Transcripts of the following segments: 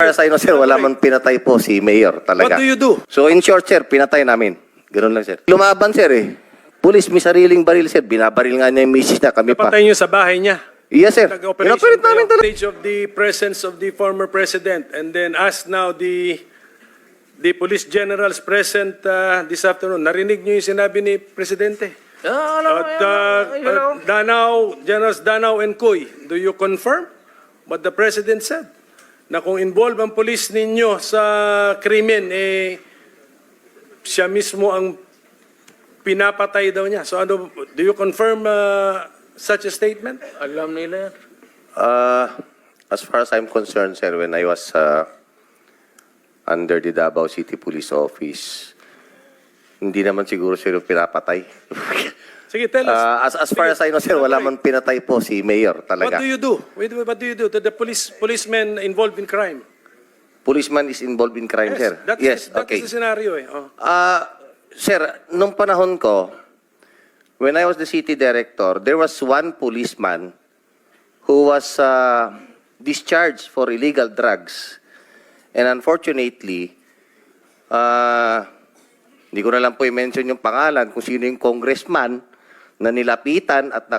Para sa inyo, sir, wala man pinatay po si Mayor talaga. What do you do? So in short, sir, pinatay namin. Ganun lang, sir. Lumaban, sir, eh. Pulis, may sariling baril, sir. Binabaril nga niya yung misis niya, kami pa. Napatay niyo sa bahay niya. Yes, sir. Nag-operation Pinapalit namin kayo. talaga. Stage of the presence of the former president, and then as now the police generals present this afternoon. Narinig niyo yung sinabi ni Presidente? Generals Danao and Coy, do you confirm what the President said? Na kung involved ang police ninyo sa krimen, siya mismo ang pinapatay daw niya. So ano, do you confirm such a statement? Alam nila yan. As far as I'm concerned, sir, when I was under the Davao City Police Office, hindi naman siguro sir yung pinapatay. Sige, tell us. As far as I know, sir, wala man pinatay po si Mayor talaga. What do you do? What do you do to the policemen involved in crime? Policeman is involved in crime, sir. That Okay. is the scenario. Oh. Sir, nung panahon ko, when I was the city director, there was one policeman who was discharged for illegal drugs. And unfortunately, hindi ko na lang po i-mention yung pangalan kung sino yung congressman na nilapitan at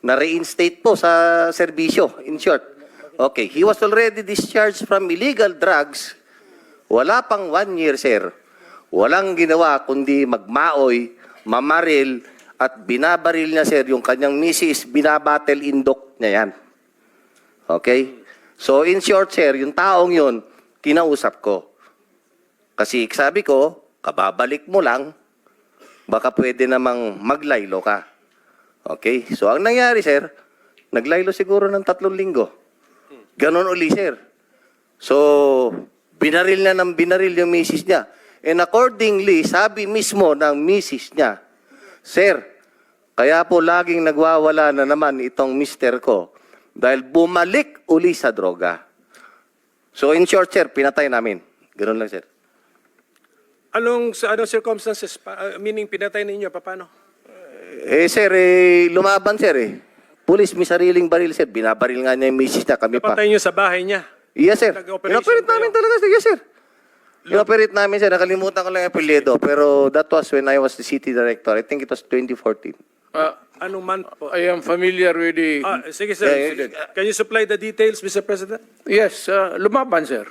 na-reinstate po sa serbisyo, in short. Okay, he was already discharged from illegal drugs. Wala pang 1 year, sir. Walang ginawa kundi magmaoy, mamaril, at binabaril niya, sir, yung kanyang misis, binabattle indok niya yan. Okay? So, in short, sir, yung taong yun, kinausap ko. Kasi sabi ko, kababalik mo lang, baka pwede namang maglaylo ka. Okay? So, ang nangyari, sir, naglaylo siguro ng 3 linggo. Ganon uli, sir. So, binaril na ng binaril yung misis niya. And accordingly, sabi mismo ng misis niya, sir, kaya po laging nagwawala na naman itong mister ko dahil bumalik uli sa droga. So, in short, sir, pinatay namin. Ganon lang, sir. Anong circumstances? Meaning, pinatay ninyo, paano? Sir, lumaban, sir, eh. Pulis, may sariling baril, sir. Binabaril nga niya yung misis niya, kami pa. Napatay niyo sa bahay niya? Yes, sir. Nag-operation Inoperate namin kayo? talaga, sir. Yes, sir. Inoperate namin, sir. Nakalimutan ko lang yung apelyido. Pero that was when I was the city director. I think it was 2014. Anong month po? I am familiar with the... Sige, sir. Can you supply the details, Mr. President? Yes, lumaban, sir.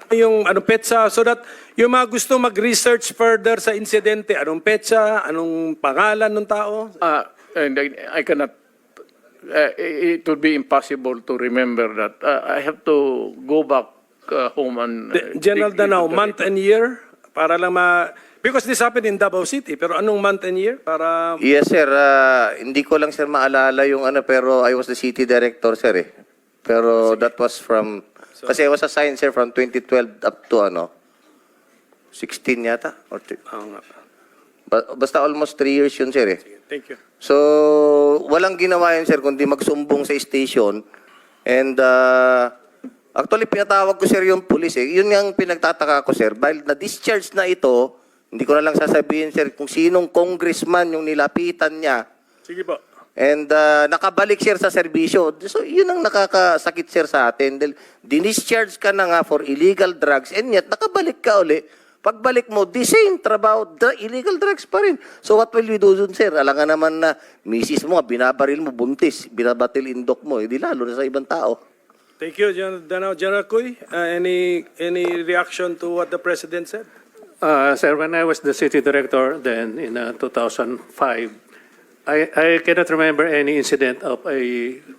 Yung anong petsa, so that yung mga gusto mag-research further sa insidente, anong petsa, anong pangalan ng tao? And I cannot... it would be impossible to remember that. I have to go back home and... General Danao, month and year? Para lang because this happened in Davao City, pero anong month and year? Para... Yes, sir. Hindi ko lang, sir, maalala yung ano, pero I was the city director, sir, eh. Pero that was from... Kasi I was assigned, sir, from 2012 up to, 16 yata? Or basta almost 3 years yun, sir, eh. Thank you. So, walang ginawa yun, sir, kundi magsumbong sa station. And, actually, pinatawag ko, sir, yung police, eh. Yun yung pinagtataka ko, sir. Dahil na-discharge na ito, hindi ko na lang sasabihin, sir, kung sinong congressman yung nilapitan niya. Sige po. And nakabalik, sir, sa serbisyo. So, yun ang nakakasakit, sir, sa atin. Dahil dinischarge ka na nga for illegal drugs and yet nakabalik ka uli. Pagbalik mo, the same trabaho, the illegal drugs pa rin. So, what will we do dun, sir? Alam nga naman na misis mo, binabaril mo, buntis, binabatil indok mo. Hindi lalo na sa ibang tao. Thank you, General Coy. Any reaction to what the President said? Sir, when I was the city director then in 2005, I cannot remember any incident of a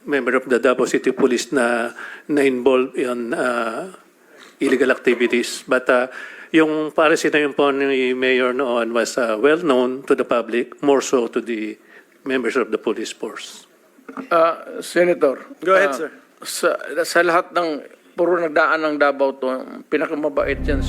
member of the Davao City Police na involved in illegal activities. But yung policy na yun po ni Mayor noon was well known to the public, more so to the members of the police force. Senator. Go ahead, sir. Sa lahat ng puro nagdaan ng Davao to, pinakamabait yan si